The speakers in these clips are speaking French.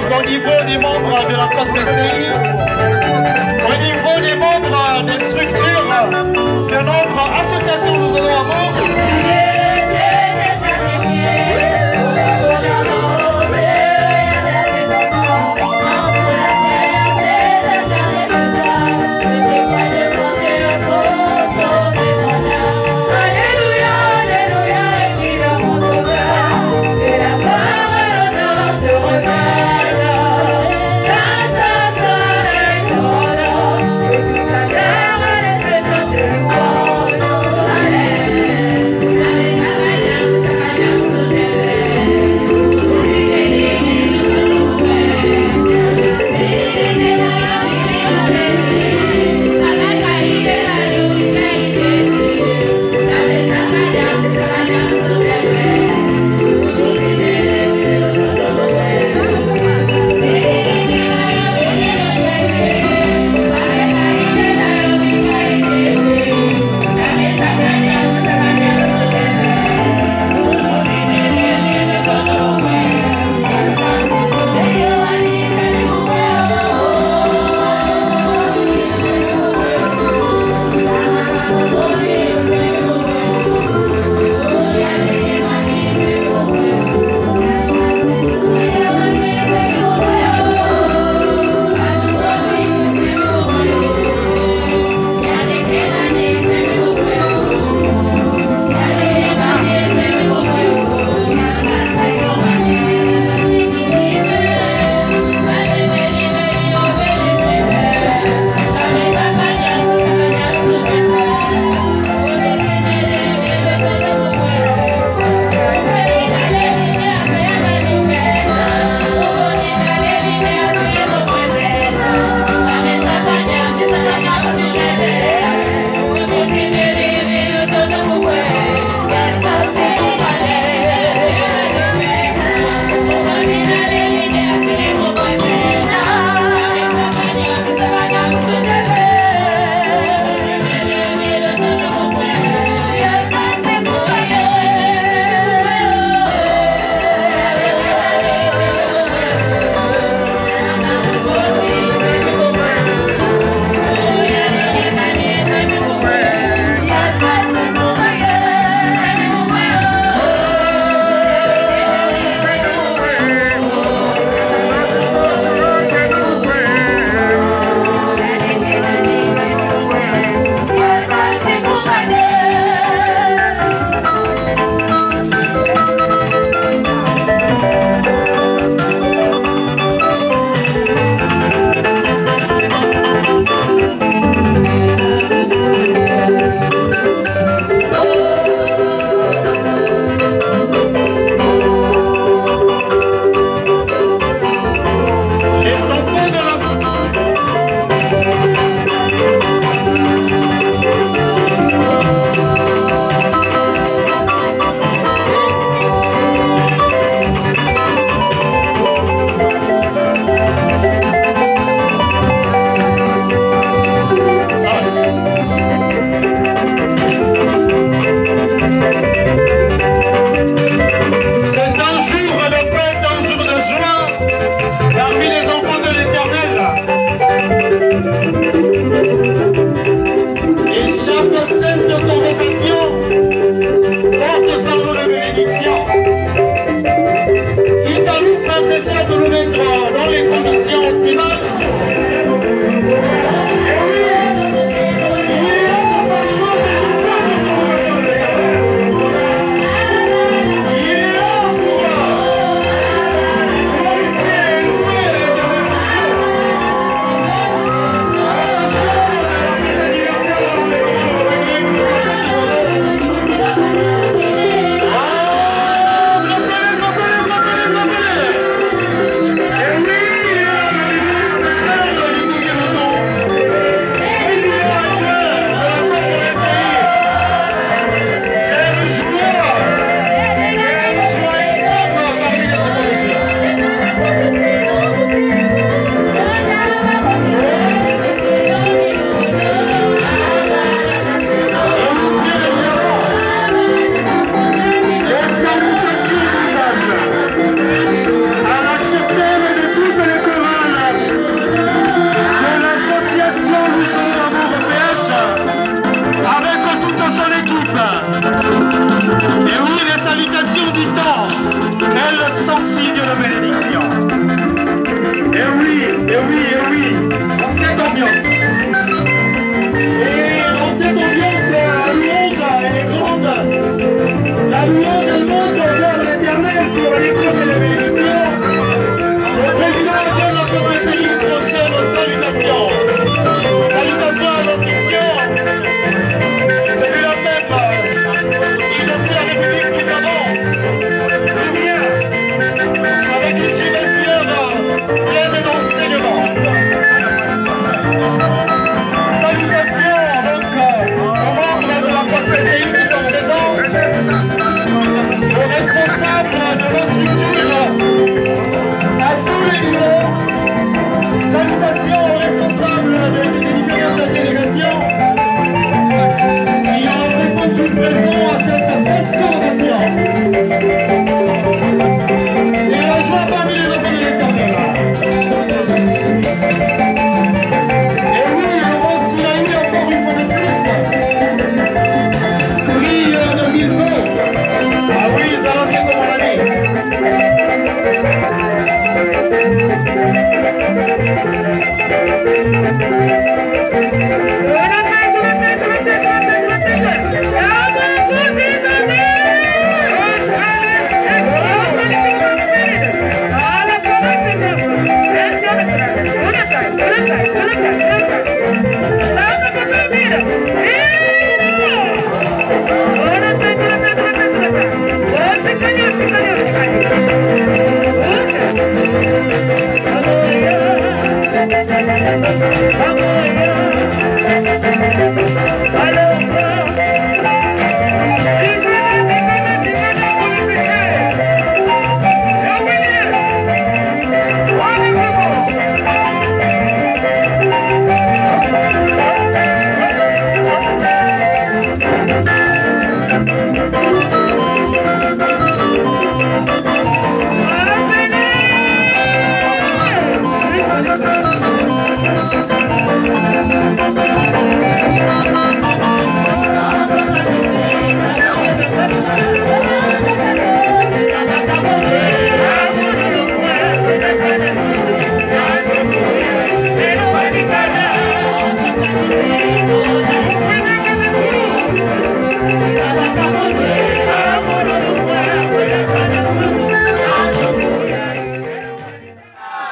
donc au niveau des membres de la côte PCI, au niveau des membres des structures de notre association Nous allons amour. Allez.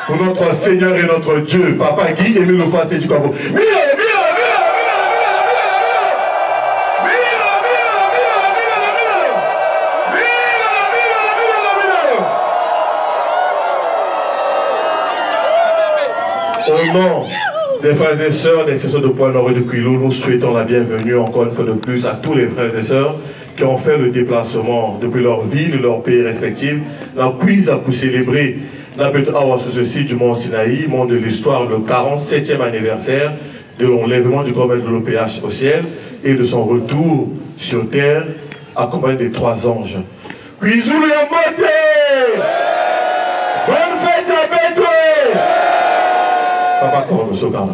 Pour notre Seigneur et notre Dieu, Papa Guy Émile Lofassé du Cabo. Au nom des frères et sœurs des sessions de Point-Nord et de Quilou, nous souhaitons la bienvenue encore une fois de plus à tous les frères et sœurs qui ont fait le déplacement depuis leur ville et leur pays respectifs, la quiz pour célébrer la bête Awa ceci du Mont Sinaï, monde de l'histoire, le 47e anniversaire de l'enlèvement du grand maître de l'OPH au ciel et de son retour sur terre accompagné des 3 anges. Quizou le Moté! Bonne fête à Bédoué! Papa, comment nous sommes là?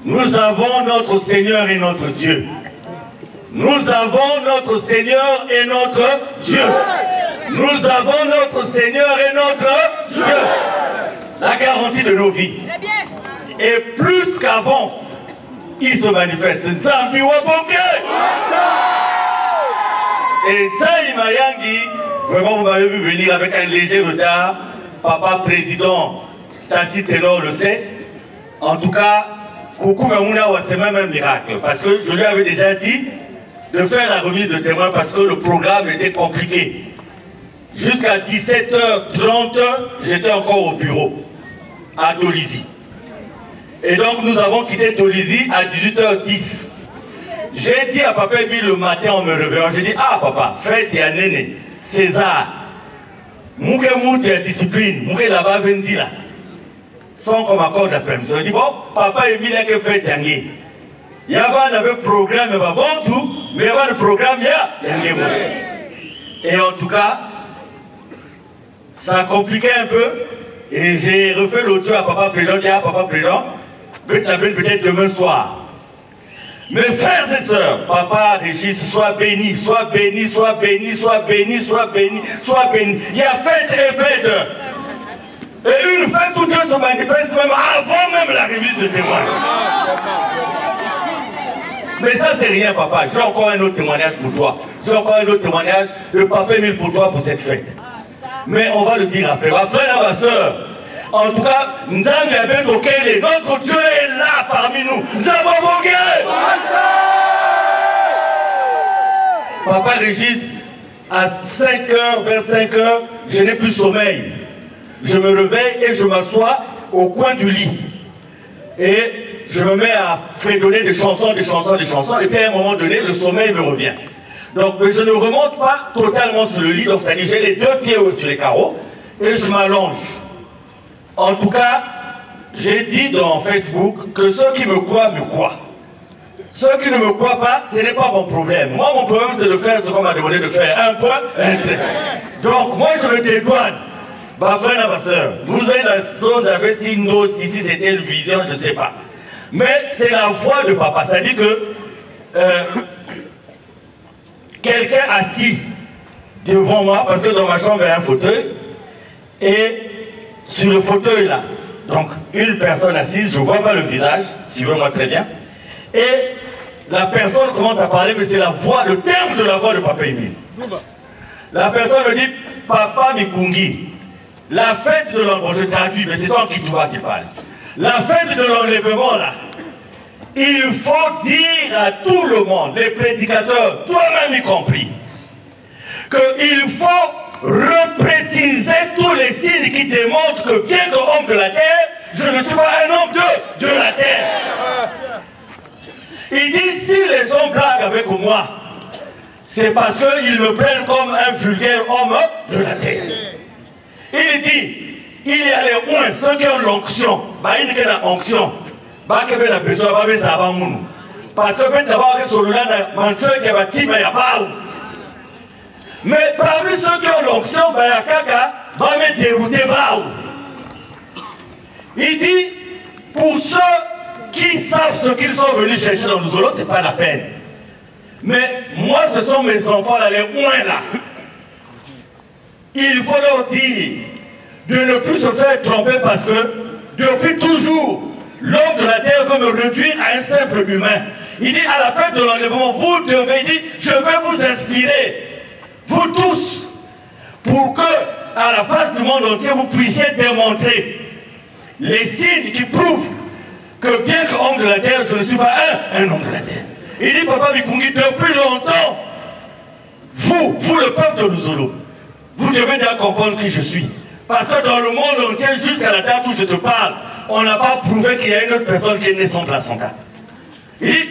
Nous avons notre Seigneur et notre Dieu. Nous avons notre Seigneur et notre Dieu. Nous avons notre Seigneur et notre Dieu. La garantie de nos vies. Et plus qu'avant, il se manifeste. Nzambi Waboke. Et Tsaï Mayangi, vraiment vous m'avez vu venir avec un léger retard. Papa président Tassi Ténor le sait. En tout cas, Koukou Mamouna, c'est même un miracle. Parce que je lui avais déjà dit de faire la remise de témoins parce que le programme était compliqué. Jusqu'à 17h30, j'étais encore au bureau, à Dolisie. Et donc nous avons quitté Dolisie à 18h10. J'ai dit à Papa Émile le matin en me réveillant, j'ai dit, ah papa, fête et à Néné, César, Mouké Mouté à discipline, Mouké là-bas Venzila. Sans comme accord d'appel. Je dis, bon, papa Émile a que fait Yangé. Il y avait un programme, il y avait bon tout, mais il y avait un programme, il y a Yangé. Et en tout cas, ça a compliqué un peu. Et j'ai refait l'audio à papa président, qui a papa président, peut-être demain soir. Mes frères et sœurs, papa Régis, sois béni, sois béni, sois béni, sois béni, sois béni, sois béni. Il y a fête et fête. Et une fête où Dieu se manifeste même avant même la remise de témoins. Mais ça c'est rien papa, j'ai encore un autre témoignage pour toi. J'ai encore un autre témoignage de Papa Émile pour toi pour cette fête. Mais on va le dire après. Ma frère et ma soeur, en tout cas, Nzambi Abed Okele, notre Dieu est là parmi nous. Nzambi Okele. Papa Régis, à 5h, vers 5h, je n'ai plus sommeil. Je me réveille et je m'assois au coin du lit. Et je me mets à fredonner des chansons, des chansons, des chansons. Et puis à un moment donné, le sommeil me revient. Donc je ne remonte pas totalement sur le lit. Donc ça dit, j'ai les 2 pieds sur les carreaux et je m'allonge. En tout cas, j'ai dit dans Facebook que ceux qui me croient, me croient. Ceux qui ne me croient pas, ce n'est pas mon problème. Moi, mon problème, c'est de faire ce qu'on m'a demandé de faire. Un point, un trait. Donc, moi, je me dédouane. Ma frère, ma soeur, vous avez la chose avec Sinos, ici, c'était une vision, je ne sais pas. Mais c'est la voix de papa. Ça dit que quelqu'un assis devant moi, parce que dans ma chambre, il y a un fauteuil, et sur le fauteuil là, donc une personne assise, je ne vois pas le visage, suivez-moi très bien, et la personne commence à parler, mais c'est la voix, le terme de la voix de Papa Émile. La personne me dit, Papa Mikungi, la fête de l'enlèvement, je traduis, mais c'est toi qui parle. La fête de l'enlèvement là, il faut dire à tout le monde, les prédicateurs, toi-même y compris, qu'il faut repréciser tous les signes qui démontrent que bien qu'homme de la terre, je ne suis pas un homme de la terre. Il dit, si les gens blaguent avec moi, c'est parce qu'ils me prennent comme un vulgaire homme de la terre. Il dit, il y a les oins, ceux qui ont l'onction, il y a une onction, parce que peut-être d'abord que celui-là, mais parmi ceux qui ont l'onction, il y a quelqu'un qui va me dérouter. Il dit, pour ceux qui savent ce qu'ils sont venus chercher dans le Zolo, ce n'est pas la peine. Mais moi, ce sont mes enfants là, les ouins là. Il faut leur dire de ne plus se faire tromper parce que depuis toujours, l'homme de la terre veut me réduire à un simple humain. Il dit à la fête de l'enlèvement, vous devez dire, je vais vous inspirer, vous tous, pour que à la face du monde entier, vous puissiez démontrer les signes qui prouvent que bien qu'homme de la terre, je ne suis pas un homme de la terre. Il dit, Papa Mikungi, depuis longtemps, vous le peuple de Luzolo, vous devez bien comprendre qui je suis. Parce que dans le monde entier, jusqu'à la date où je te parle, on n'a pas prouvé qu'il y a une autre personne qui est née sans placenta. Il dit,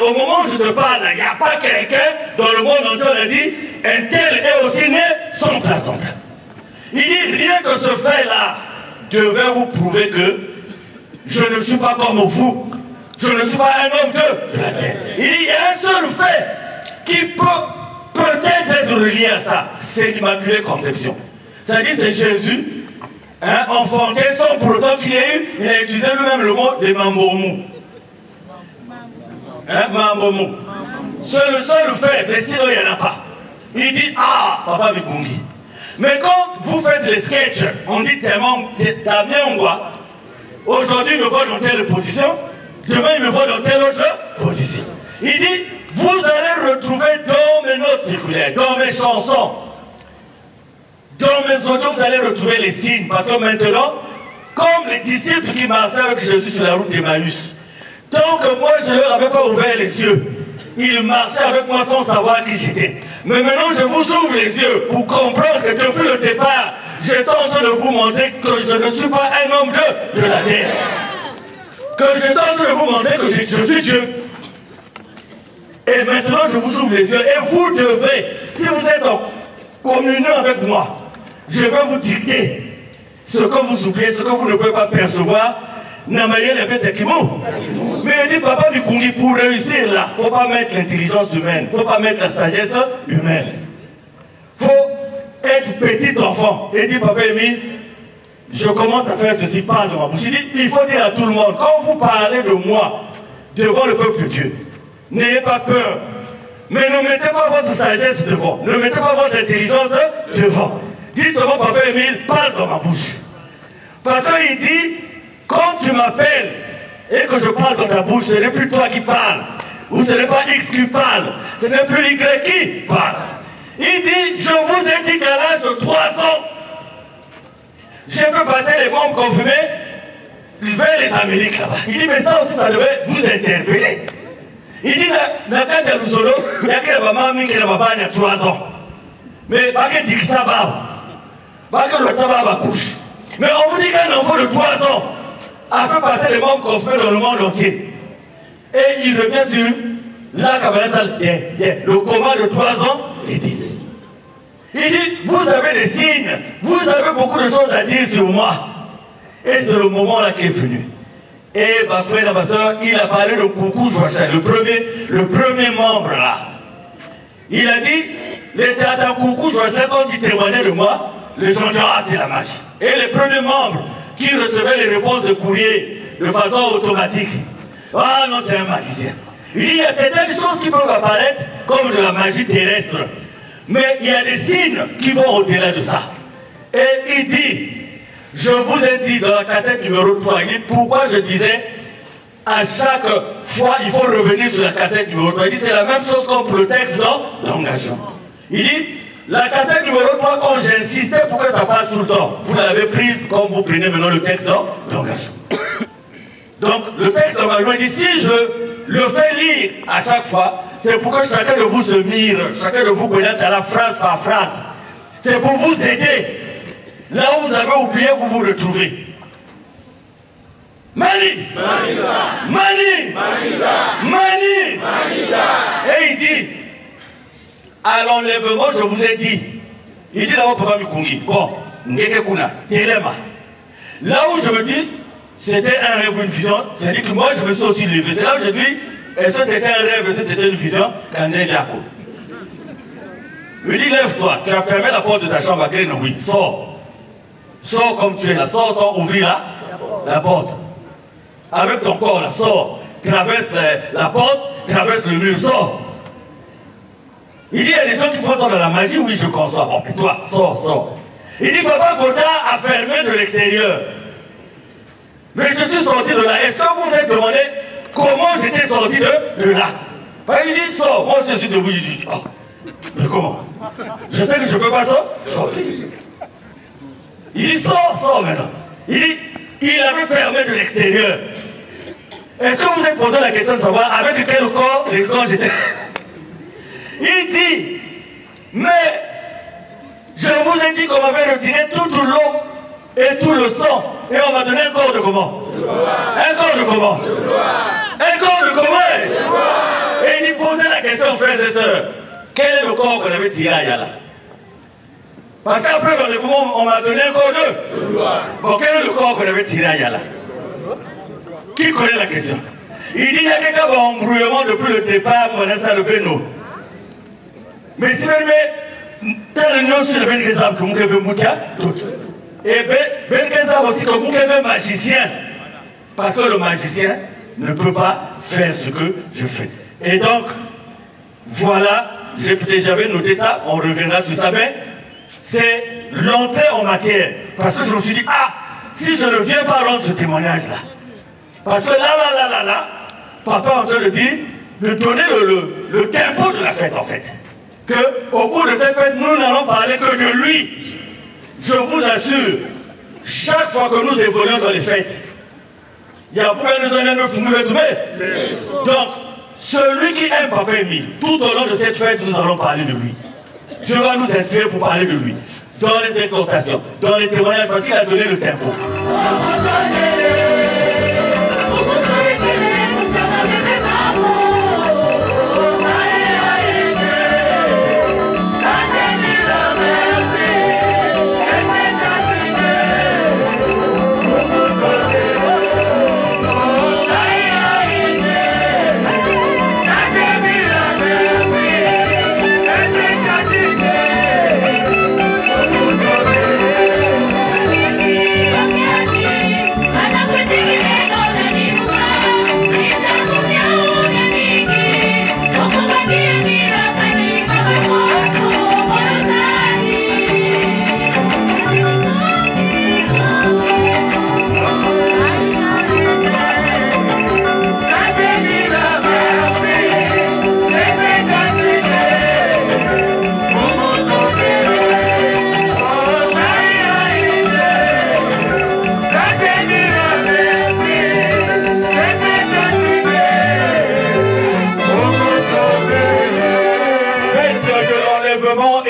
au moment où je te parle, il n'y a pas quelqu'un dans le monde entier, on a dit, un tel est aussi né sans placenta. Il dit, rien que ce fait-là devait vous prouver que je ne suis pas comme vous. Je ne suis pas un homme de la terre. Il dit, il y a un seul fait qui peut peut-être être relié à ça. C'est l'Immaculée Conception. C'est-à-dire, c'est Jésus, enfanté sans pour autant qu'il ait eu, il a utilisé lui-même le mot de Mambomu. Mambomu. C'est le seul fait, mais sinon il n'y en a pas. Il dit, ah, Papa Mikungi. Mais quand vous faites les sketchs, on dit Damien Ngwa, aujourd'hui il me voit dans telle position, demain il me voit dans telle autre position. Il dit, vous allez retrouver dans mes notes circulaires, dans mes chansons, dans mes audios, vous allez retrouver les signes. Parce que maintenant, comme les disciples qui marchaient avec Jésus sur la route d'Emmaüs, tant que moi je ne leur avais pas ouvert les yeux, ils marchaient avec moi sans savoir qui j'étais. Mais maintenant je vous ouvre les yeux pour comprendre que depuis le départ, j'étais en train de vous montrer que je ne suis pas un homme de la terre. Que j'étais en train de vous montrer que je suis Dieu. Et maintenant je vous ouvre les yeux. Et vous devez, si vous êtes en communion avec moi, je vais vous dicter ce que vous oubliez, ce que vous ne pouvez pas percevoir. Mais il dit, Papa Mikungi, pour réussir là, il ne faut pas mettre l'intelligence humaine, il ne faut pas mettre la sagesse humaine. Il faut être petit enfant. Et il dit, Papa Émile, je commence à faire ceci, parle de ma bouche. Il dit, il faut dire à tout le monde, quand vous parlez de moi devant le peuple de Dieu, n'ayez pas peur. Mais ne mettez pas votre sagesse devant, ne mettez pas votre intelligence devant. Dites seulement, Papa Émile, parle dans ma bouche. Parce qu'il dit, quand tu m'appelles et que je parle dans ta bouche, ce n'est plus toi qui parles, ou ce n'est pas X qui parle, ce n'est plus Y qui parle. Il dit, je vous ai dit qu'à l'âge de 3 ans, j'ai fait passer les membres confirmés vers les Amériques là-bas. Il dit, mais ça aussi, ça devait vous interpeller. Il dit, dans le cas de Luzolo, il y a quelqu'un qui a 3 ans. Mais pas que dit que ça va, pas que le tabac va couche. Mais on vous dit qu'un enfant de 3 ans a fait passer les membres confirmés dans le monde entier. Et il revient sur la camarade, le coma de 3 ans, il dit, vous avez des signes, vous avez beaucoup de choses à dire sur moi. Et c'est le moment là qui est venu. Et ma frère et ma soeur, il a parlé de Koukou Joachim, le premier membre là. Il a dit, les Tata Koukou Joachim, quand il témoignait de moi, les gens disaient, ah, c'est la magie. Et les premiers membres qui recevaient les réponses de courrier de façon automatique, ah non, c'est un magicien. Il dit, il y a certaines choses qui peuvent apparaître comme de la magie terrestre, mais il y a des signes qui vont au-delà de ça. Et il dit, je vous ai dit dans la cassette numéro 3, il dit, pourquoi je disais, à chaque fois, il faut revenir sur la cassette numéro 3. Il dit, c'est la même chose comme pour le texte d'engagement. Il dit, la cassette numéro 3, quand j'insistais pour que ça passe tout le temps, vous l'avez prise comme vous prenez maintenant le texte d'engagement. Donc, le texte d'engagement, il dit, si je le fais lire à chaque fois, c'est pour que chacun de vous se mire, chacun de vous connaisse à la phrase par phrase. C'est pour vous aider. Là où vous avez oublié, vous vous retrouvez. Mani, Mani, Mani. Et il dit, à l'enlèvement, je vous ai dit, il dit d'abord Papa Mikungi, bon, Ngeke Kuna, Telema. Là où je me dis, c'était un rêve ou une vision, c'est-à-dire que moi je me suis aussi levé. C'est là où je dis, est-ce que c'était un rêve, est-ce que c'était une vision? Kanzen Yako. Il me dit, lève-toi, tu as fermé la porte de ta chambre à clé, non, oui, sors. Sors comme tu es là, sors, ouvrir la porte. Avec ton corps là, sors. Traverse la porte, traverse le mur, sors. Il dit, il y a des gens qui font ça dans la magie, oui, je conçois. Bon, et toi, sors. Il dit, Papa Gota a fermé de l'extérieur. Mais je suis sorti de là. Est-ce que vous vous êtes demandé comment j'étais sorti de là? Il dit, sors. Moi, je suis debout, je dis, oh, mais comment? Je sais que je ne peux pas sortir. Il dit, sors maintenant. Il dit, il avait fermé de l'extérieur. Est-ce que vous vous êtes posé la question de savoir avec quel corps les anges étaient? Il dit, mais je vous ai dit qu'on m'avait retiré toute l'eau et tout le sang. Et on m'a donné un corps de comment? Un corps de comment? Un corps de comment? Et il dit, posez la question, frères et sœurs, quel est le corps qu'on avait tiré à Yala? Parce qu'après l'enlèvement, on m'a donné un corps de. Bon, quel est le corps qu'on avait tiré à Yala? Qui connaît la question? Il dit, il y a quelqu'un qui a embrouillement depuis le départ, Vanessa Le Beno. Mais si même, tel nom sur le Ben Kezab, comme vous avez Moutia, d'autres. Et Ben Kezab aussi, comme vous avez magicien. Parce que le magicien ne peut pas faire ce que je fais. Et donc, voilà, j'avais noté ça, on reviendra sur ça, mais c'est l'entrée en matière. Parce que je me suis dit, ah, si je ne viens pas rendre ce témoignage-là, parce que là, papa est en train de dire, de donner le tempo de la fête en fait. Qu'au cours de cette fête, nous n'allons parler que de lui. Je vous assure, chaque fois que nous évoluons dans les fêtes, il y a beaucoup de gens. Donc, celui qui aime Papa Émile, tout au long de cette fête, nous allons parler de lui. Dieu va nous inspirer pour parler de lui. Dans les exhortations, dans les témoignages, parce qu'il a donné le tempo.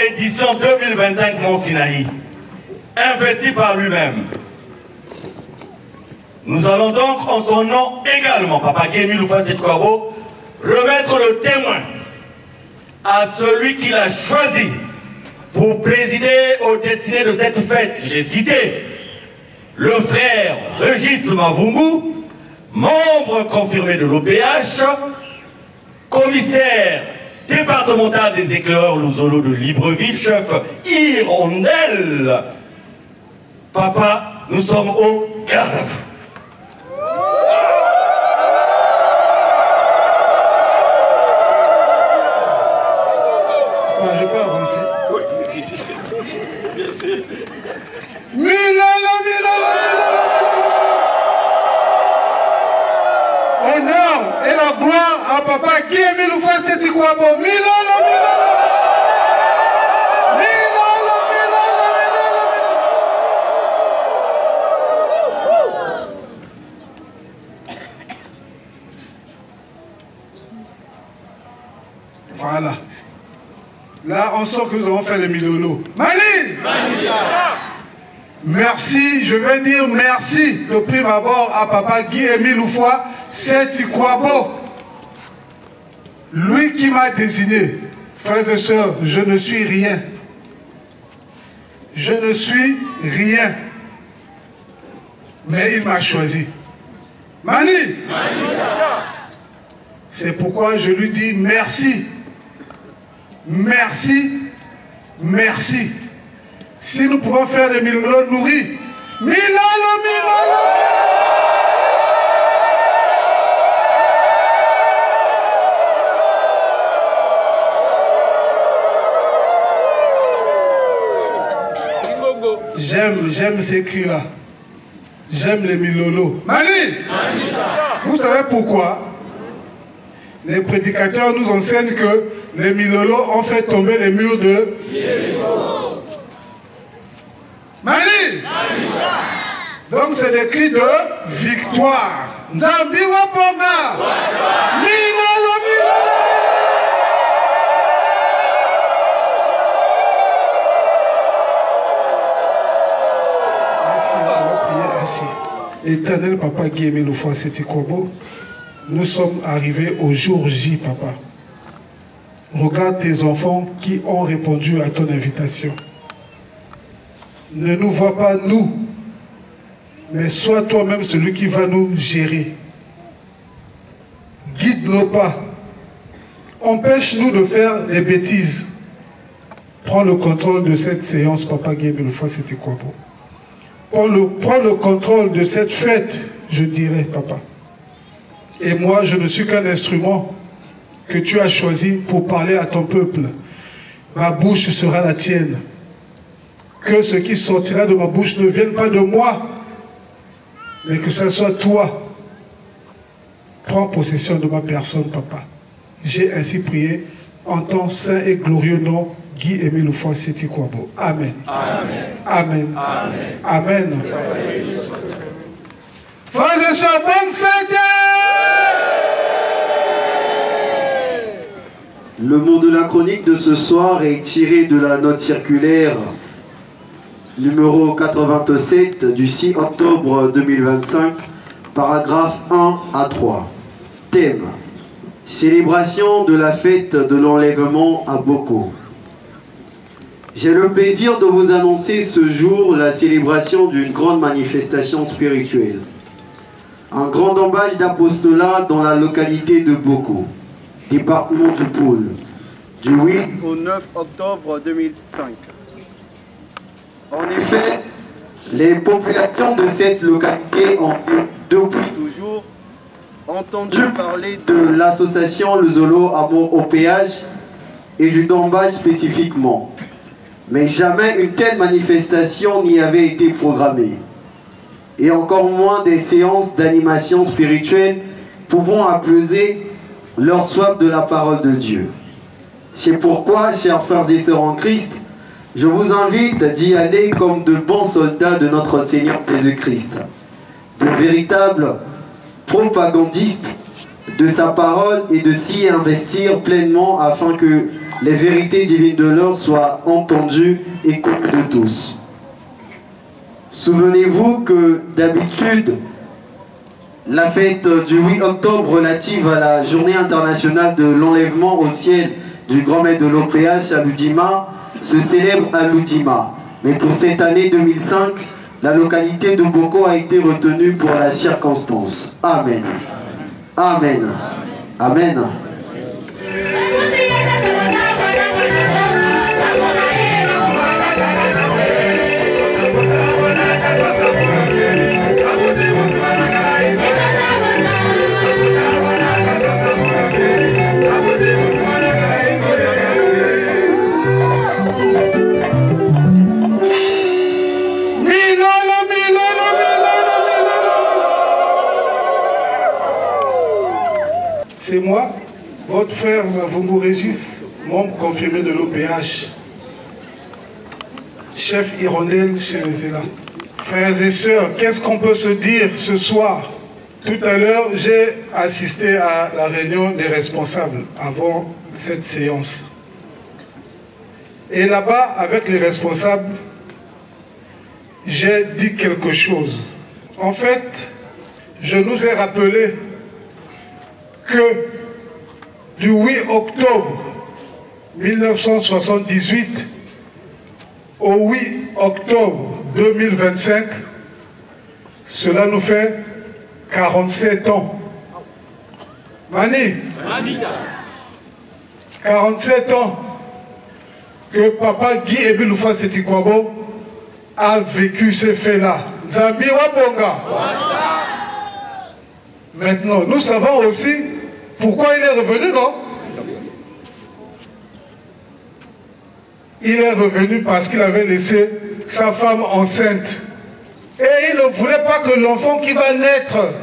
Édition 2025 Mont Sinaï, investi par lui-même. Nous allons donc en son nom également, Papa Kémy Loufassi Kwabo, remettre le témoin à celui qu'il a choisi pour présider aux destinées de cette fête. J'ai cité le frère Régis Mavungu, membre confirmé de l'OPH, commissaire départemental des éclaireurs Luzolo de Libreville, chef Hirondelle. Papa, nous sommes au garde à vous. Je peux avancer. Oui. Milolo. Honneur et la gloire à papa Guy Emiloufoua Setikwabo. Milolo. Voilà. Là, on sent que nous avons fait le Milolo. Mani! Merci, je vais dire merci de prime abord à papa Guy Emiloufoua Setikwabo. Lui qui m'a désigné. Frères et sœurs, je ne suis rien. Je ne suis rien. Mais il m'a choisi. Mani! C'est pourquoi je lui dis merci. Merci, merci. Si nous pouvons faire des Milolo nourris, Milolo. J'aime ces cris-là. J'aime les Milolo. Mani! Vous savez pourquoi? Les prédicateurs nous enseignent que les Milolo ont fait tomber les murs de Jéricho. Mani! Donc c'est des cris de victoire. Nzambi Waponga! Milolo! Merci, on va prier ainsi. Éternel Papa Guy Emiloufoua Setikwabo, nous sommes arrivés au jour J, Papa. Regarde tes enfants qui ont répondu à ton invitation. Ne nous vois pas nous, mais sois toi-même celui qui va nous gérer. Guide nos pas. Empêche-nous de faire des bêtises. Prends le contrôle de cette séance, Papa Guy Emiloufoua Setikwabo. Prends le contrôle de cette fête, je dirais, Papa. Et moi, je ne suis qu'un instrument que tu as choisi pour parler à ton peuple. Ma bouche sera la tienne. Que ce qui sortira de ma bouche ne vienne pas de moi, mais que ce soit toi. Prends possession de ma personne, Papa. J'ai ainsi prié en ton saint et glorieux nom, Guy Emiloufoua Setikwabo. Amen. Amen. Amen. Amen. Frères et sœurs, bonne fête! Le mot de la chronique de ce soir est tiré de la note circulaire numéro 87 du 6 octobre 2025, paragraphe 1 à 3. Thème: célébration de la fête de l'enlèvement à Boko. J'ai le plaisir de vous annoncer ce jour la célébration d'une grande manifestation spirituelle. Un grand embâche d'apostolat dans la localité de Boko, département du Pôle, du 8 au 9 octobre 2005. En effet, les populations de cette localité ont depuis toujours entendu parler de l'association Luzolo Amour OPH et du Dombage spécifiquement. Mais jamais une telle manifestation n'y avait été programmée. Et encore moins des séances d'animation spirituelle pouvant apaiser leur soif de la parole de Dieu. C'est pourquoi, chers frères et sœurs en Christ, je vous invite d'y aller comme de bons soldats de notre Seigneur Jésus-Christ, de véritables propagandistes de sa parole et de s'y investir pleinement afin que les vérités divines de l'heure soient entendues et connues de tous. Souvenez-vous que d'habitude, la fête du 8 octobre relative à la journée internationale de l'enlèvement au ciel du grand maître de l'OPH à Ludima se célèbre à Ludima. Mais pour cette année 2005, La localité de Boko a été retenue pour la circonstance. Amen. Amen. Amen. C'est moi, votre frère Mavungu Régis, membre confirmé de l'OPH, chef hirondelle chez les Zéla. Frères et sœurs, qu'est-ce qu'on peut se dire ce soir? Tout à l'heure, j'ai assisté à la réunion des responsables avant cette séance. Et là-bas, avec les responsables, j'ai dit quelque chose. En fait, je nous ai rappelé que du 8 octobre 1978 au 8 octobre 2025, cela nous fait 47 ans. Mani, 47 ans que Papa Guy Ebiloufa Setikwabo a vécu ces faits-là. Zambi Wabonga. Maintenant, nous savons aussi pourquoi il est revenu, non? Il est revenu parce qu'il avait laissé sa femme enceinte. Et il ne voulait pas que l'enfant qui va naître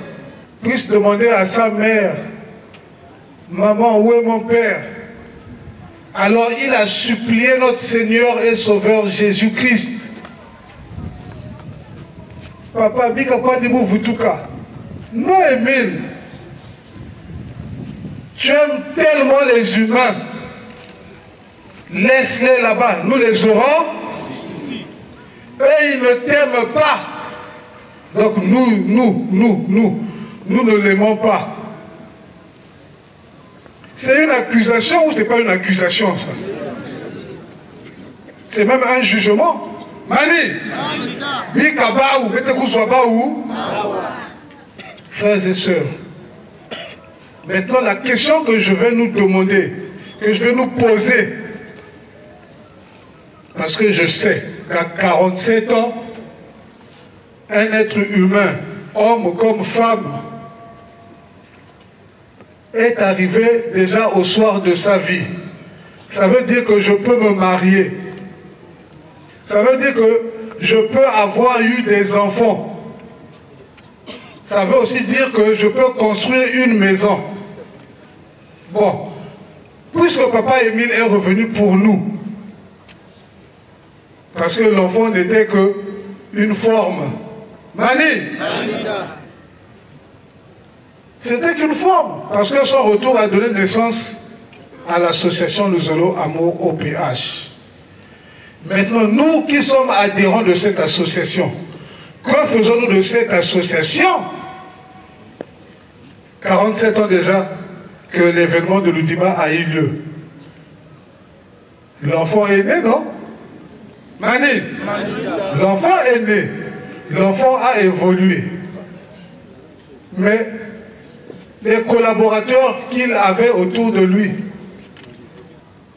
puisse demander à sa mère, « Maman, où est mon père ?» Alors il a supplié notre Seigneur et Sauveur Jésus-Christ. Papa, Bika Padibou Vutuka. Non, Émile. Tu aimes tellement les humains. Laisse-les là-bas. Nous les aurons. Eux, ils ne t'aiment pas. Donc nous ne l'aimons pas. C'est une accusation ou c'est pas une accusation, ça? C'est même un jugement. Mani, Bikabaou, Betekousoabaou. Frères et sœurs, maintenant la question que je vais nous demander, que je vais nous poser, parce que je sais qu'à 47 ans, un être humain, homme comme femme, est arrivé déjà au soir de sa vie. Ça veut dire que je peux me marier. Ça veut dire que je peux avoir eu des enfants. Ça veut aussi dire que je peux construire une maison. Bon, puisque Papa Émile est revenu pour nous, parce que l'enfant n'était qu'une forme. Mani, c'était qu'une forme, parce que son retour a donné naissance à l'association Luzolo Amour OPH. Maintenant, nous qui sommes adhérents de cette association, que faisons-nous de cette association? 47 ans déjà que l'événement de l'Oudima a eu lieu. L'enfant est né, non? Mani, l'enfant est né. L'enfant a évolué. Mais les collaborateurs qu'il avait autour de lui,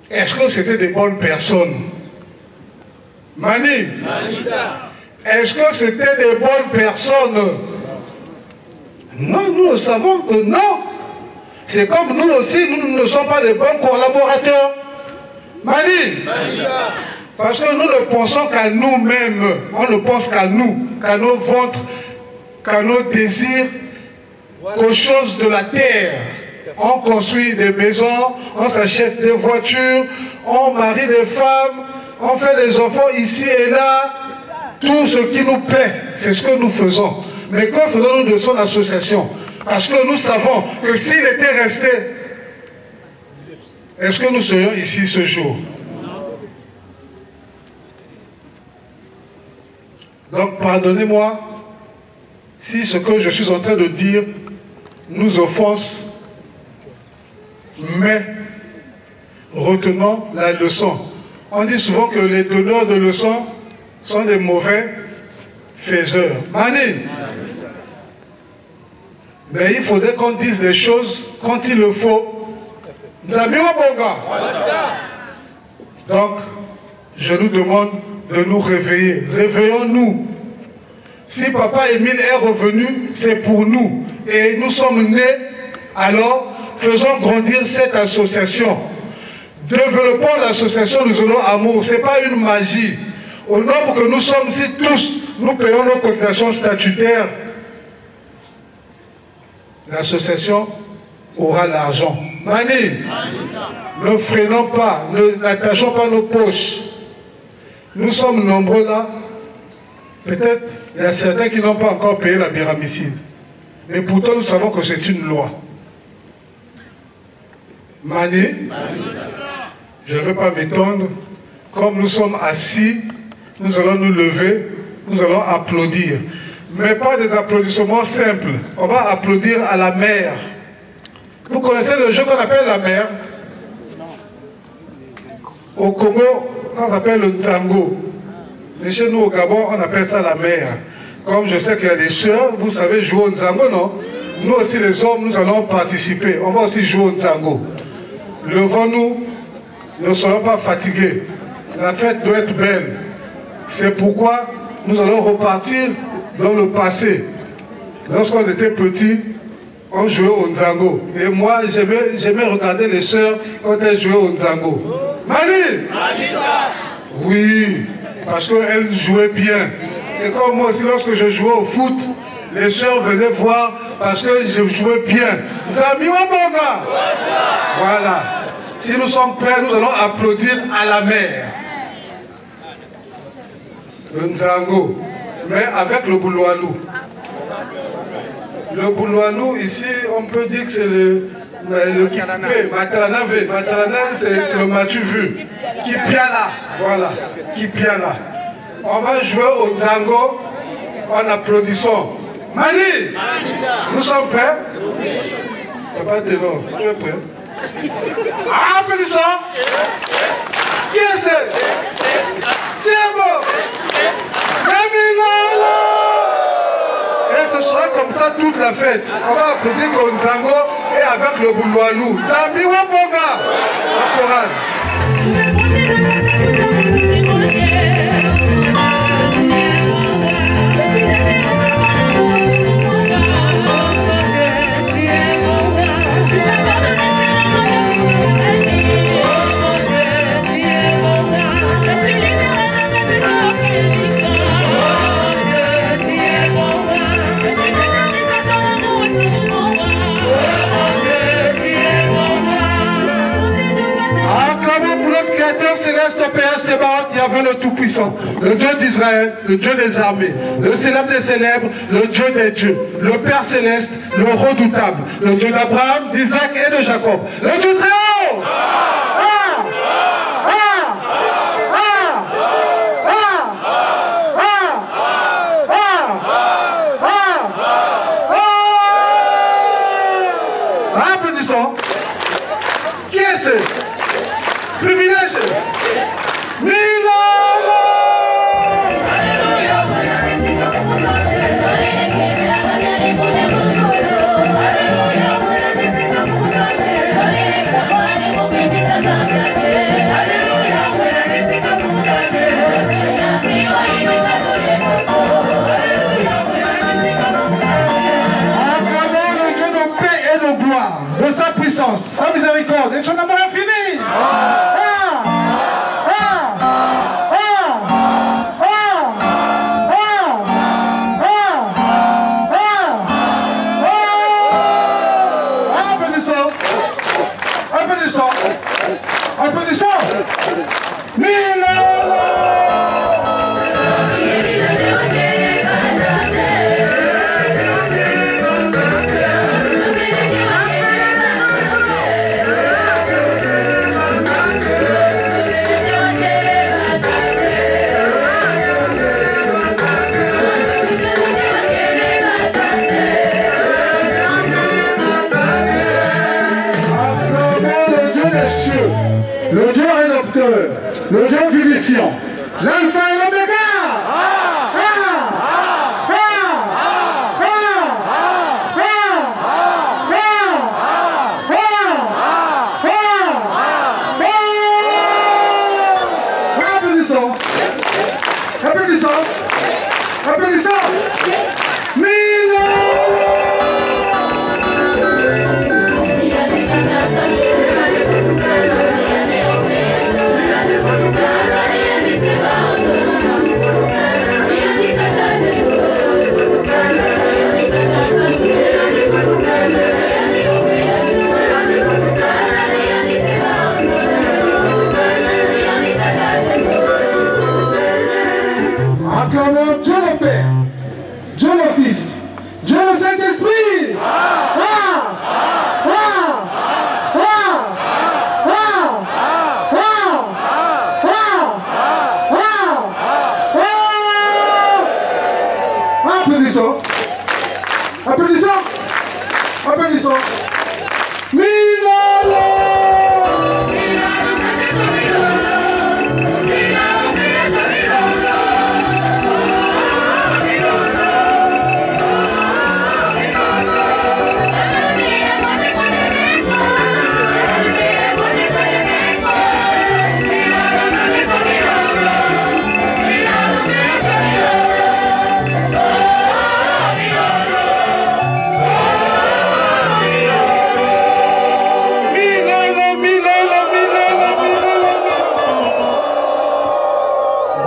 est-ce que c'était des bonnes personnes? Mani, est-ce que c'était des bonnes personnes? Non, nous le savons que non. C'est comme nous aussi, nous ne sommes pas des bons collaborateurs. Mani, parce que nous ne pensons qu'à nous-mêmes. On ne pense qu'à nous, qu'à nos ventres, qu'à nos désirs, qu'aux choses de la terre. On construit des maisons, on s'achète des voitures, on marie des femmes, on fait des enfants ici et là. Tout ce qui nous plaît, c'est ce que nous faisons. Mais que faisons-nous de son association? Parce que nous savons que s'il était resté, est-ce que nous serions ici ce jour? Donc pardonnez-moi si ce que je suis en train de dire nous offense, mais retenons la leçon. On dit souvent que les donneurs de leçons sont des mauvais faiseur. Mani. Mais il faudrait qu'on dise les choses quand il le faut. Donc, je nous demande de nous réveiller. Réveillons-nous. Si Papa Émile est revenu, c'est pour nous. Et nous sommes nés, alors faisons grandir cette association. Développons l'association Nous Allons Amour. Ce n'est pas une magie. Au nombre que nous sommes ici tous, nous payons nos cotisations statutaires. L'association aura l'argent. Mani, ne freinons pas, n'attachons pas nos poches. Nous sommes nombreux là. Peut-être il y a certains qui n'ont pas encore payé la biramicine. Mais pourtant nous savons que c'est une loi. Mani, je ne veux pas m'étendre. Comme nous sommes assis, nous allons nous lever, nous allons applaudir. Mais pas des applaudissements simples. On va applaudir à la mer. Vous connaissez le jeu qu'on appelle la mer? Au Congo, ça s'appelle le Nzango. Mais chez nous au Gabon, on appelle ça la mer. Comme je sais qu'il y a des sœurs, vous savez jouer au Nzango, non? Nous aussi les hommes, nous allons participer. On va aussi jouer au Nzango. Levons-nous, ne soyons pas fatigués. La fête doit être belle. C'est pourquoi nous allons repartir dans le passé. Lorsqu'on était petits, on jouait au Nzango. Et moi, j'aimais regarder les sœurs quand elles jouaient au Nzango. Mani! Oui, parce qu'elles jouaient bien. C'est comme moi aussi, lorsque je jouais au foot, les sœurs venaient voir parce que je jouais bien. Voilà. Si nous sommes prêts, nous allons applaudir à la mer. Le Nzango, mais avec le Bouloualou. Le Bouloualou, ici, on peut dire que c'est le Matalana, c'est le Matu vu. Kipiala, voilà, Kipiala. On va jouer au Nzango en applaudissant. Mani, nous sommes prêts? Papa Ténor, tu es prêt? Applaudissons. Qui est ce? Thiago. Et ce sera comme ça toute la fête. On va applaudir au Nzango et avec le Bouloualou. Zambi Waponga. La chorale. Céleste, Père Sébaoth, Yahvé le Tout-Puissant, le Dieu d'Israël, le Dieu des armées, le célèbre des célèbres, le Dieu des dieux, le Père Céleste, le redoutable, le Dieu d'Abraham, d'Isaac et de Jacob, le Dieu très haut. Applaudissons. Qui est ce privilège? De sa puissance, sa miséricorde, et son amour infini. Applaudissons. Le Dieu rédempteur, le Dieu vivifiant, l'alpha et l'oméga. Applaudissons. Applaudissons. Acclamons Dieu le Père, Dieu le Fils, Dieu le Saint-Esprit. Applaudissons. Applaudissons. Applaudissons.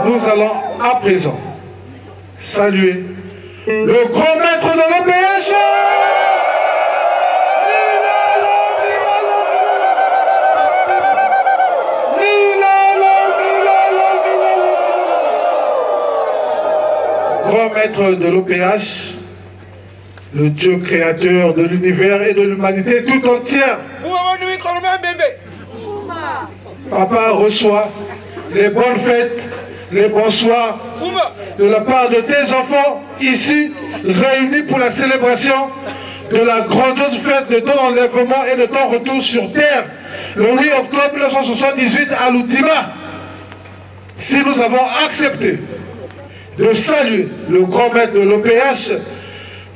Nous allons à présent saluer le grand maître de l'OPH. Grand maître de l'OPH, le Dieu créateur de l'univers et de l'humanité tout entière. Papa reçoit les bonnes fêtes, les bonsoirs de la part de tes enfants ici réunis pour la célébration de la grandiose fête de ton enlèvement et de ton retour sur terre le 8 octobre 1978 à l'Outima. Si nous avons accepté de saluer le grand maître de l'OPH,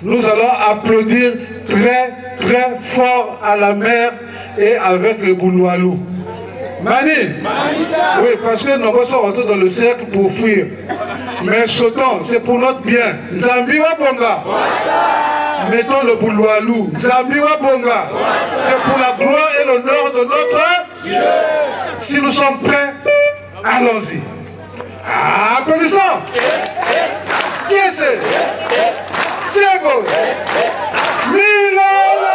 nous allons applaudir très très fort à la mer et avec le Bouloualou. Mani, oui, parce que nous sommes rentrés dans le cercle pour fuir. Mais sautons, c'est pour notre bien. Zambi Wabonga. Mettons le Bouloualou. Zambi Wabonga. C'est pour la gloire et l'honneur de notre Dieu. Si nous sommes prêts, allons-y. Applaudissons. Qui est ce? Thiago. Milala.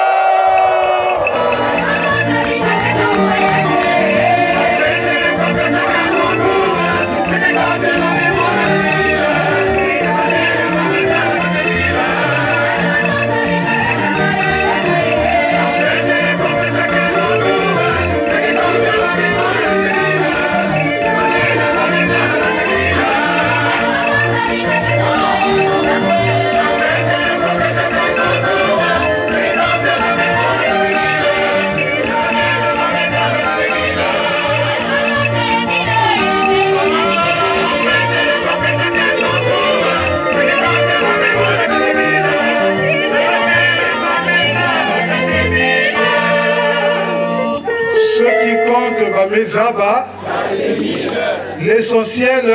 L'essentiel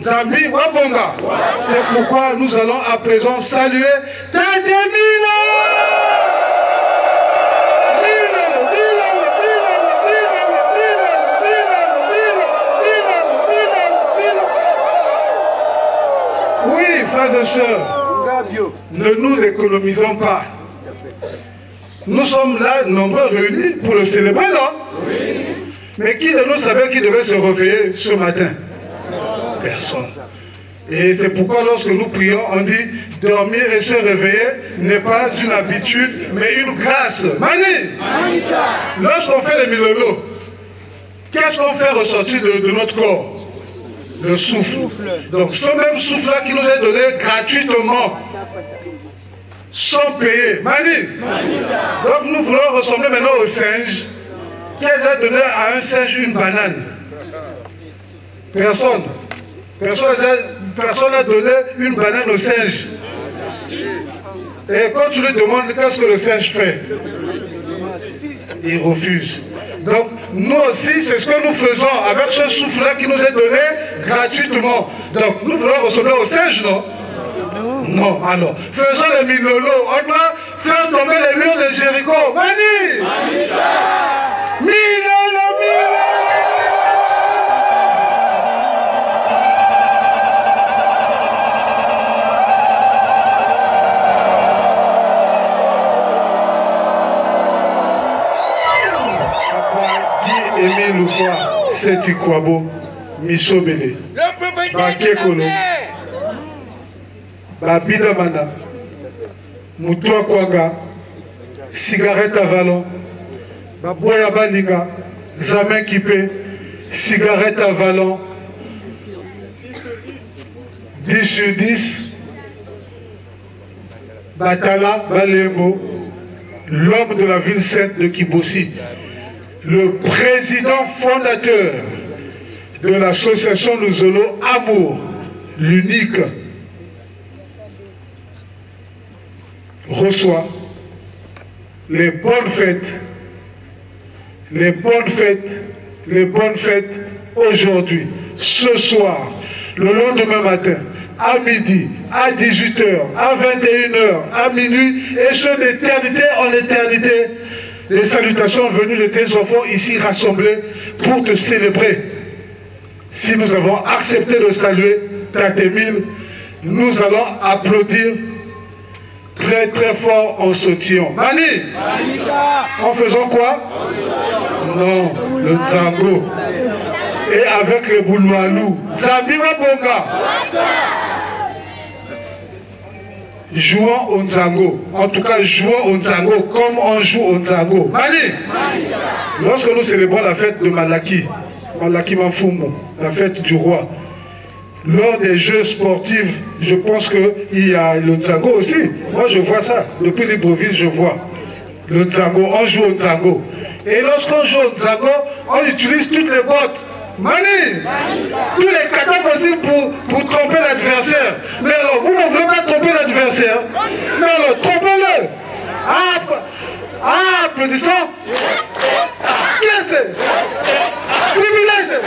Zambi Wabonga. C'est pourquoi nous allons à présent saluer Tademina. Oui, frères et sœurs, ne nous économisons pas. Nous sommes là, nombreux réunis pour le célébrer, non? Oui. Mais qui de nous savait qui devait se réveiller ce matin? Personne. Et c'est pourquoi lorsque nous prions, on dit dormir et se réveiller n'est pas une habitude, mais une grâce. Mani, lorsqu'on fait les milolos, qu'est-ce qu'on fait ressortir de notre corps? Le souffle. Donc ce même souffle-là qui nous est donné gratuitement, sans payer. Mani. Donc nous voulons ressembler maintenant au singe qui a déjà donné à un singe une banane. Personne. Personne n'a donné une banane au singe. Et quand tu lui demandes qu'est-ce que le singe fait, il refuse. Donc, nous aussi, c'est ce que nous faisons avec ce souffle-là qui nous est donné gratuitement. Donc, nous voulons ressembler au singe, non? Non, alors, faisons les milolo. On doit faire tomber les murs de Jéricho. Mani! Milolo, milolo! Aimé le fois, c'est Ikwabo, Misobele, Bakekolo, Babida Manda, Moutoua Kwaga, cigarette à vallon, Baboya Balinga, Zamen Kipé, cigarette à vallon, 10 sur 10, Batala Balembo, l'homme de la ville sainte de Kibossi, le président fondateur de l'association Luzolo Amour, l'unique, reçoit les bonnes fêtes, les bonnes fêtes, les bonnes fêtes aujourd'hui, ce soir, le lendemain matin, à midi, à 18h, à 21h, à minuit, et ce d'éternité en éternité. Les salutations venues de tes enfants ici rassemblés pour te célébrer. Si nous avons accepté de saluer Tatemil, nous allons applaudir très très fort en sautillant. Mani, en faisant quoi? Non, le Nzango. Et avec le Bouloualou. Zambira Bonga. Jouons au Nzango. En tout cas, jouons au Nzango comme on joue au Nzango. Mani, lorsque nous célébrons la fête de Malaki, Malaki Manfumo, la fête du roi, lors des jeux sportifs, je pense qu'il y a le Nzango aussi. Moi, je vois ça. Depuis Libreville, je vois le Nzango. On joue au Nzango. Et lorsqu'on joue au Nzango, on utilise toutes les bottes. Mani, tous les cadeaux possibles pour tromper l'adversaire. Mais alors, vous ne voulez pas tromper l'adversaire. Mais alors, trompez-le. Applaudissons. Yes. Privilège.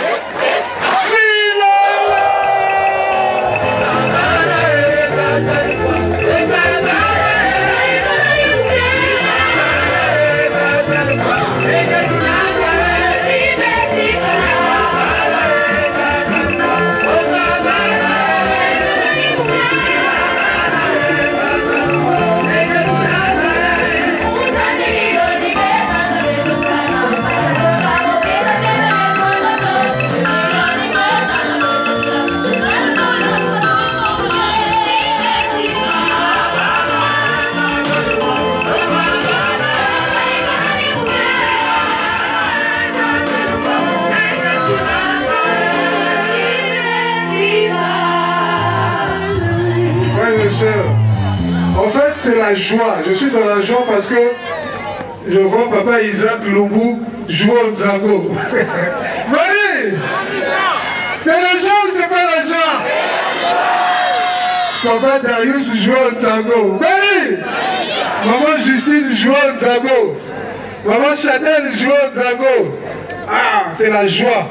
En fait, c'est la joie. Je suis dans la joie parce que je vois papa Isaac Loubou jouer au Nzango. Marie, c'est la joie ou c'est pas la joie? Papa Darius joue au Nzango. Marie, maman Justine joue au Nzango. Maman Chanel joue au Nzango. Ah, c'est la joie.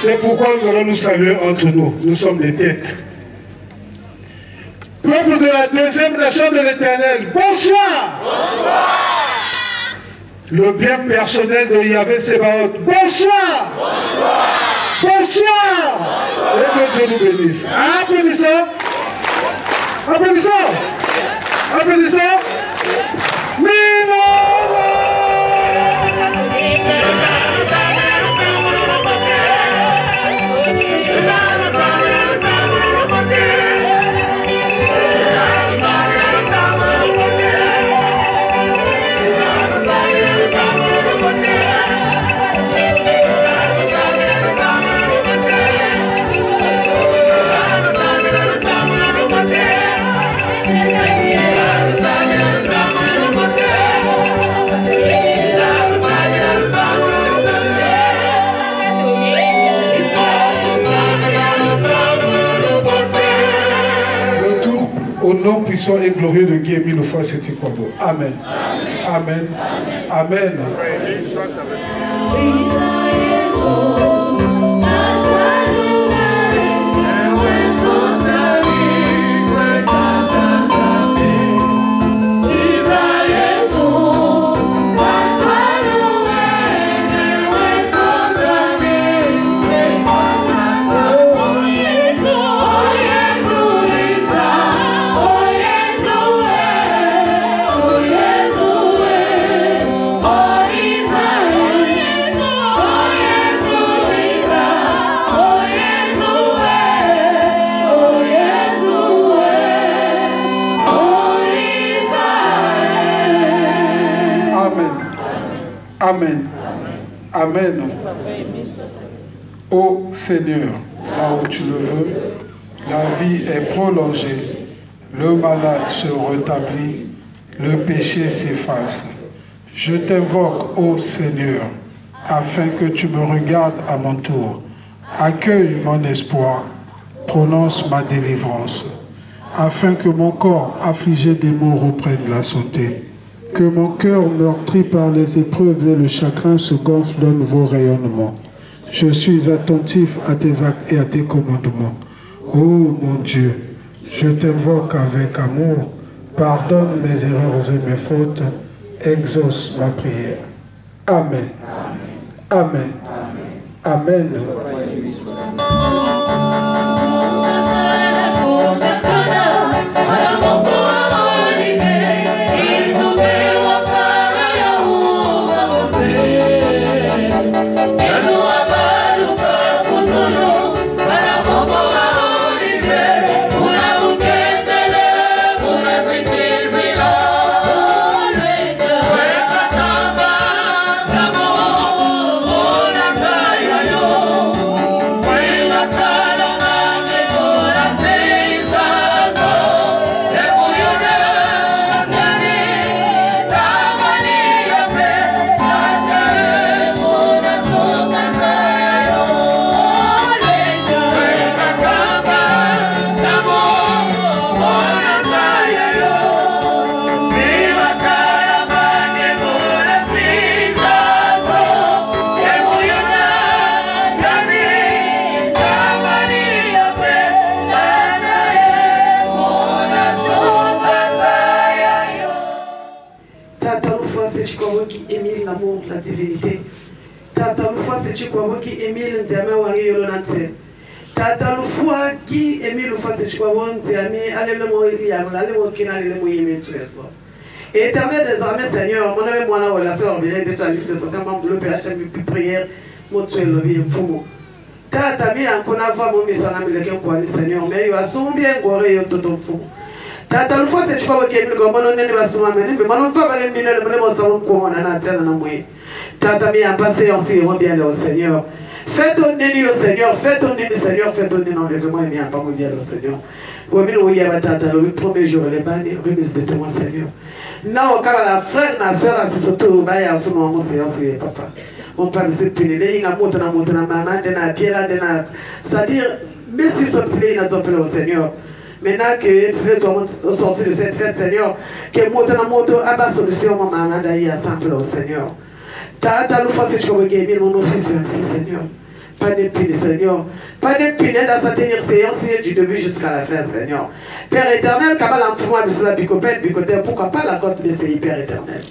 C'est pourquoi nous allons nous saluer entre nous. Nous sommes des têtes. Peuple de la deuxième nation de l'Éternel, bonsoir. Bonsoir. Le bien personnel de Yahvé Sébaoth, bonsoir. Bonsoir. Bonsoir. Et que Dieu nous bénisse. Applaudissons. Applaudissons. Applaudissons. Au nom puissant et glorieux de Guy Emile Fois, c'était quoi beau. Amen. Amen. Amen. Amen. Amen. Amen. Amen. Ô Seigneur, là où tu le veux, la vie est prolongée, le malade se rétablit, le péché s'efface. Je t'invoque, ô Seigneur, afin que tu me regardes à mon tour. Accueille mon espoir, prononce ma délivrance, afin que mon corps affligé des maux reprenne la santé. Que mon cœur meurtri par les épreuves et le chagrin se gonfle d'un nouveau rayonnement. Je suis attentif à tes actes et à tes commandements. Ô mon Dieu, je t'invoque avec amour, pardonne mes erreurs et mes fautes, exauce ma prière. Amen. Amen. Amen. Éternel désormais Seigneur, mon ami, moi, la soeur, bien de ta liste socialement pour le PHM, puis prière, mon tuer le bien fou. Tata mi ankona fa mon misana mi leke kwa ni Seigneur, mais yo asombi ngore yo toto fou. Tata le fois c'est tu pas que mi ko mono ne ba suma mais mi mono fa ba mi ne le mo sa ko na na tena na moye. Tata mi a passé en fille bien au Seigneur. Fais ton nid au Seigneur, fais ton nid Seigneur, fais ton nid enlèvement et bien pas mon bien au Seigneur. Oui, oui, tata le premier jour les banni remise de témoin Seigneur. Non, quand la frère, la soeur, c'est surtout bah il y a fou mon Seigneur, c'est papa. On parle de pénélé, il a monté na maman, de na pierre, de na, c'est-à-dire mais si son il a appelé au Seigneur. Maintenant que c'est toi sorti de cette fête Seigneur, que monte na moto à bas solution mon maman d'ailleurs simple au Seigneur. Tata le fois c'est chaud que mon office Seigneur. Pas de pine, Seigneur. Pas de pine dans sa tenir séance du début jusqu'à la fin, Seigneur. Père éternel, quand l'enfant a mis la bicopète, pourquoi pas la côte de ces Père éternel.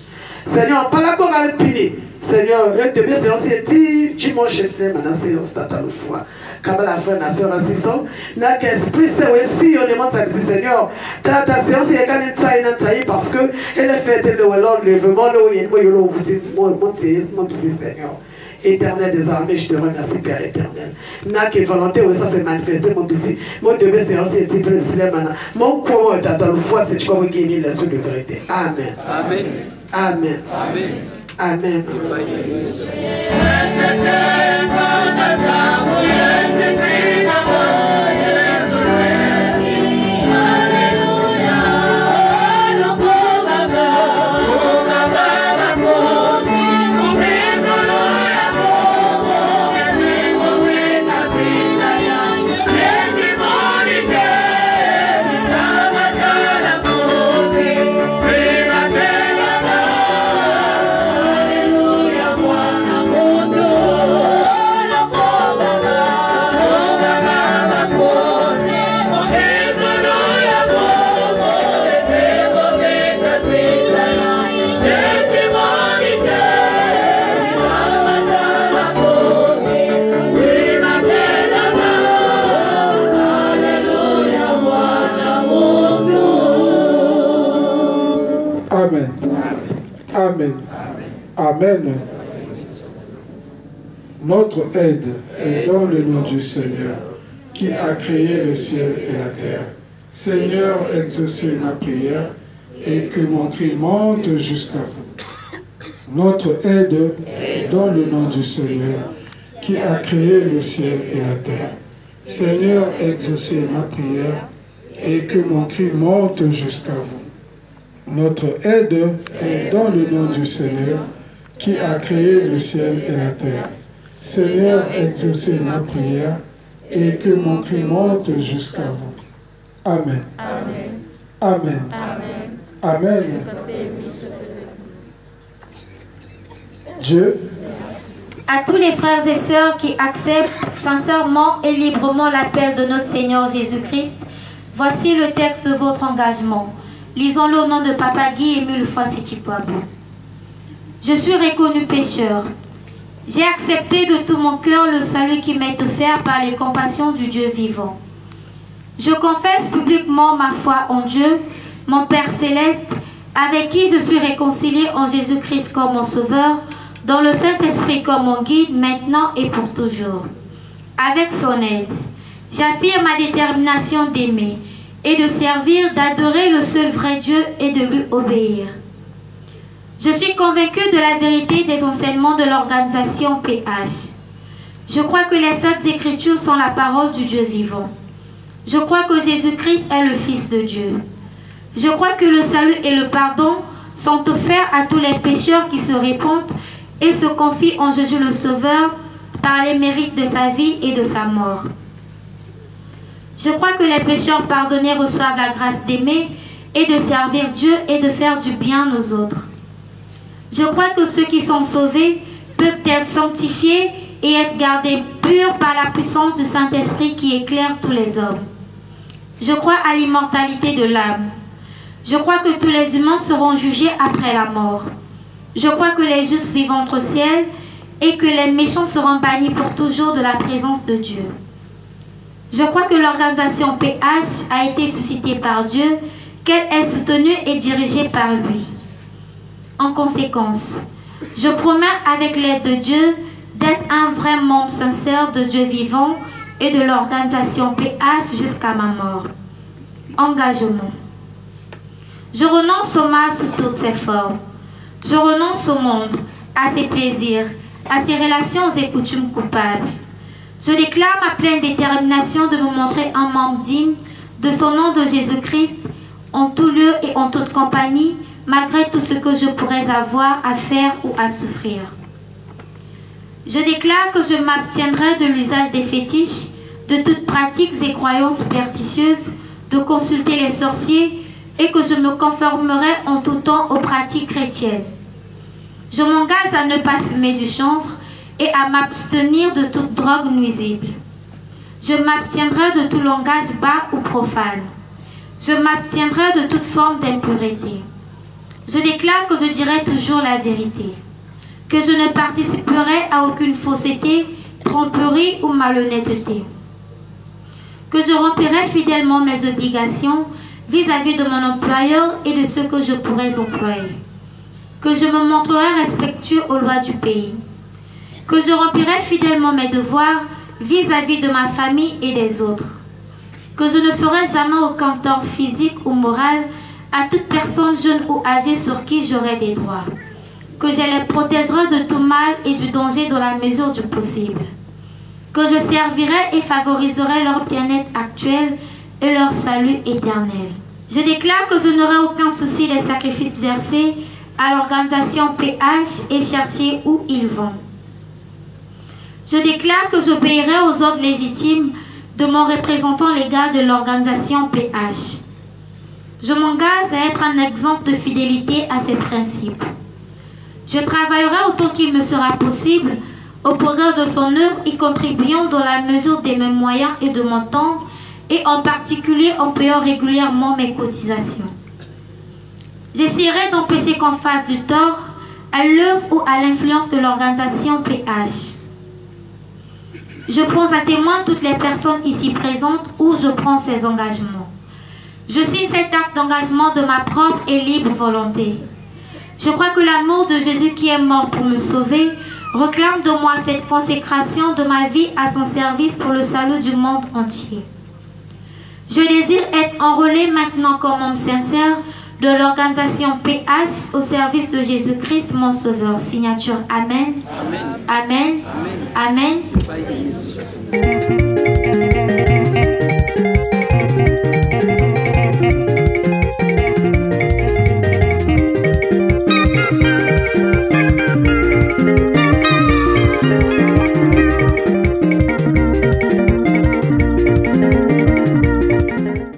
Seigneur, pas la côte à le piner. Seigneur, le début séance est dit, dimanche, c'est maintenant séance tata le fois. Quand la frère n'a pas assistant, n'a qu'esprit, c'est aussi, on demande ça, Seigneur. Tata séance est quand elle est parce que elle est faite le lèvement, le yémo, mon Seigneur. Éternel des armées, je te remercie, Père éternel. N'a que volonté où ça se manifester, mon bissi. Mon début, c'est aussi un petit peu de cinéma. Mon corps est à ta foi, c'est comme gagner l'esprit de vérité. Amen. Amen. Amen. Amen. Amen. Amen. Amen. Notre aide est dans le nom du Seigneur, qui a créé le ciel et la terre. Seigneur, exaucez ma prière et que mon cri monte jusqu'à vous. Notre aide est dans le nom du Seigneur, qui a créé le ciel et la terre. Seigneur, exaucez ma prière et que mon cri monte jusqu'à vous. Notre aide est dans le nom du Seigneur, qui a créé le ciel et la terre. Seigneur, exaucez ma prière et que mon cri monte jusqu'à vous. Amen. Amen. Amen. Amen. Amen. Dieu, À tous les frères et sœurs qui acceptent sincèrement et librement l'appel de notre Seigneur Jésus-Christ, voici le texte de votre engagement. Lisons-le au nom de Papa Guy et mille fois Setikwabo. Je suis reconnu pécheur. J'ai accepté de tout mon cœur le salut qui m'est offert par les compassions du Dieu vivant. Je confesse publiquement ma foi en Dieu, mon Père céleste, avec qui je suis réconcilié en Jésus-Christ comme mon Sauveur, dans le Saint-Esprit comme mon guide, maintenant et pour toujours. Avec son aide, j'affirme ma détermination d'aimer et de servir, d'adorer le seul vrai Dieu et de lui obéir. Je suis convaincu de la vérité des enseignements de l'organisation PH. Je crois que les Saintes Écritures sont la parole du Dieu vivant. Je crois que Jésus-Christ est le Fils de Dieu. Je crois que le salut et le pardon sont offerts à tous les pécheurs qui se répandent et se confient en Jésus le Sauveur par les mérites de sa vie et de sa mort. Je crois que les pécheurs pardonnés reçoivent la grâce d'aimer et de servir Dieu et de faire du bien aux autres. Je crois que ceux qui sont sauvés peuvent être sanctifiés et être gardés purs par la puissance du Saint-Esprit qui éclaire tous les hommes. Je crois à l'immortalité de l'âme. Je crois que tous les humains seront jugés après la mort. Je crois que les justes vivront au ciel et que les méchants seront bannis pour toujours de la présence de Dieu. Je crois que l'organisation PH a été suscitée par Dieu, qu'elle est soutenue et dirigée par lui. En conséquence, je promets avec l'aide de Dieu d'être un vrai membre sincère de Dieu vivant et de l'organisation PH jusqu'à ma mort. Engagement. Je renonce au mal sous toutes ses formes. Je renonce au monde, à ses plaisirs, à ses relations et coutumes coupables. Je déclare ma pleine détermination de me montrer un membre digne de son nom de Jésus-Christ en tout lieu et en toute compagnie, malgré tout ce que je pourrais avoir à faire ou à souffrir. Je déclare que je m'abstiendrai de l'usage des fétiches, de toutes pratiques et croyances superstitieuses, de consulter les sorciers et que je me conformerai en tout temps aux pratiques chrétiennes. Je m'engage à ne pas fumer du chanvre et à m'abstenir de toute drogue nuisible. Je m'abstiendrai de tout langage bas ou profane. Je m'abstiendrai de toute forme d'impureté. Je déclare que je dirai toujours la vérité, que je ne participerai à aucune fausseté, tromperie ou malhonnêteté, que je remplirai fidèlement mes obligations vis-à-vis de mon employeur et de ceux que je pourrais employer, que je me montrerai respectueux aux lois du pays, que je remplirai fidèlement mes devoirs vis-à-vis de ma famille et des autres, que je ne ferai jamais aucun tort physique ou moral à toute personne jeune ou âgée sur qui j'aurai des droits, que je les protégerai de tout mal et du danger dans la mesure du possible, que je servirai et favoriserai leur bien-être actuel et leur salut éternel. Je déclare que je n'aurai aucun souci des sacrifices versés à l'organisation PH et chercher où ils vont. Je déclare que j'obéirai aux ordres légitimes de mon représentant légal de l'organisation PH. Je m'engage à être un exemple de fidélité à ces principes. Je travaillerai autant qu'il me sera possible au progrès de son œuvre, y contribuant dans la mesure de mes moyens et de mon temps, et en particulier en payant régulièrement mes cotisations. J'essaierai d'empêcher qu'on fasse du tort à l'œuvre ou à l'influence de l'organisation PH. Je prends à témoin toutes les personnes ici présentes où je prends ces engagements. Je signe cet acte d'engagement de ma propre et libre volonté. Je crois que l'amour de Jésus qui est mort pour me sauver réclame de moi cette consécration de ma vie à son service pour le salut du monde entier. Je désire être enrôlé maintenant comme homme sincère de l'organisation PH au service de Jésus-Christ, mon Sauveur. Signature Amen. Amen. Amen. Amen. Amen.